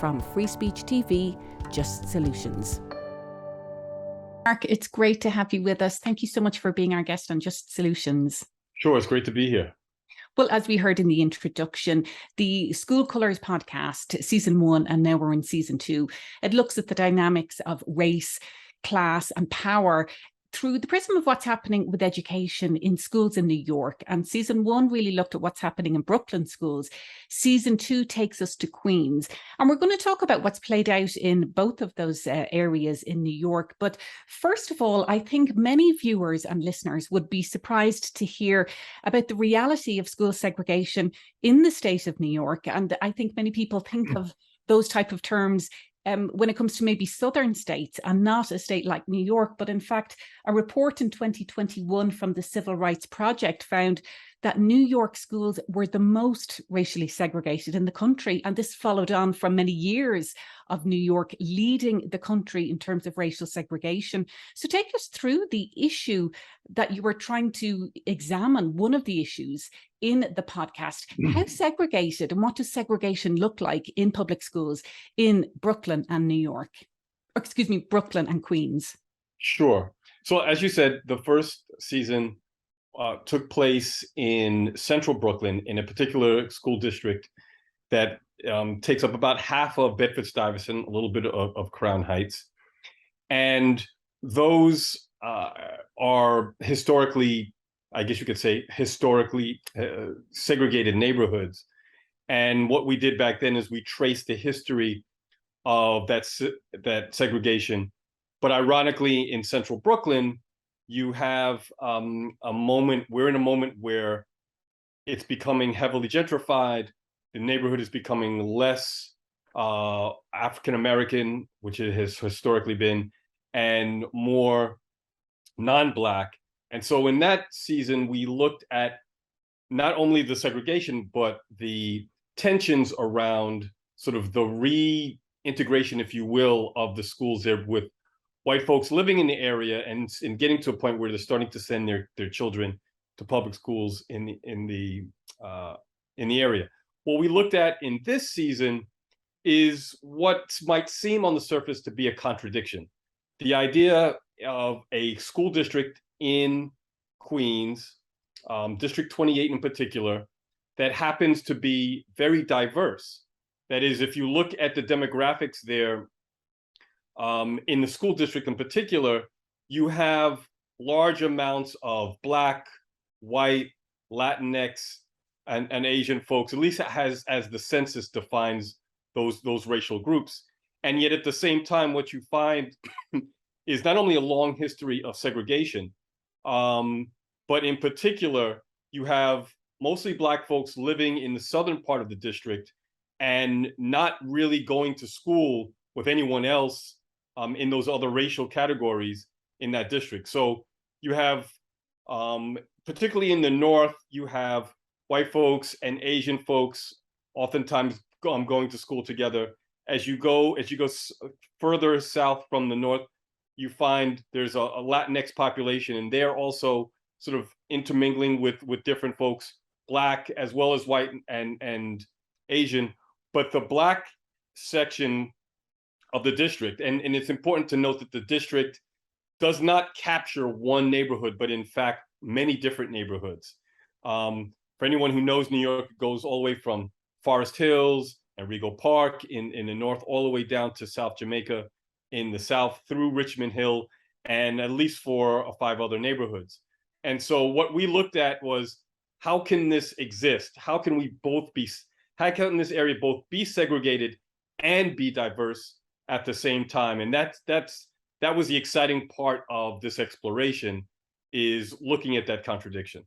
from Free Speech TV, Just Solutions. Mark, it's great to have you with us. Thank you so much for being our guest on Just Solutions. Sure, it's great to be here. Well, as we heard in the introduction, the School Colours podcast, season 1, and now we're in season 2, it looks at the dynamics of race, class and power through the prism of what's happening with education in schools in New York. And season 1 really looked at what's happening in Brooklyn schools. Season 2 takes us to Queens. And we're going to talk about what's played out in both of those areas in New York. But first of all, I think many viewers and listeners would be surprised to hear about the reality of school segregation in the state of New York. And I think many people think of those type of terms when it comes to maybe southern states and not a state like New York. But in fact, a report in 2021 from the Civil Rights Project found that New York schools were the most racially segregated in the country. And this followed on from many years of New York leading the country in terms of racial segregation. So take us through the issue that you were trying to examine, one of the issues in the podcast. How segregated and what does segregation look like in public schools in Brooklyn and New York? Excuse me, Brooklyn and Queens. Sure. So as you said, the first season took place in central Brooklyn in a particular school district that takes up about half of Bedford-Stuyvesant, a little bit of Crown Heights. And those are historically, I guess you could say, historically segregated neighborhoods. And what we did back then is we traced the history of that segregation. But ironically, in central Brooklyn, you have we're in a moment where it's becoming heavily gentrified. The neighborhood is becoming less African-American, which it has historically been, and more non-Black. And so in that season, we looked at not only the segregation, but the tensions around sort of the reintegration, if you will, of the schools there with white folks living in the area and getting to a point where they're starting to send their children to public schools in the area. What we looked at in this season is what might seem on the surface to be a contradiction. The idea of a school district in Queens, District 28 in particular, that happens to be very diverse. That is, if you look at the demographics there, in the school district in particular, you have large amounts of Black, white, Latinx, and Asian folks, at least as the census defines those racial groups. And yet at the same time, what you find is not only a long history of segregation, but in particular, you have mostly Black folks living in the southern part of the district and not really going to school with anyone else in those other racial categories in that district. So you have, particularly in the north, you have white folks and Asian folks oftentimes going to school together. As you go further south from the north, you find there's a Latinx population, and they're also sort of intermingling with different folks, Black as well as white and Asian. But the Black section of the district, and it's important to note that the district does not capture one neighborhood, but in fact, many different neighborhoods. For anyone who knows New York, it goes all the way from Forest Hills and Rego Park in the north, all the way down to South Jamaica in the south, through Richmond Hill, and at least 4 or 5 other neighborhoods. And so what we looked at was, how can this exist? How can this area both be segregated and be diverse at the same time? And that was the exciting part of this exploration, is looking at that contradiction.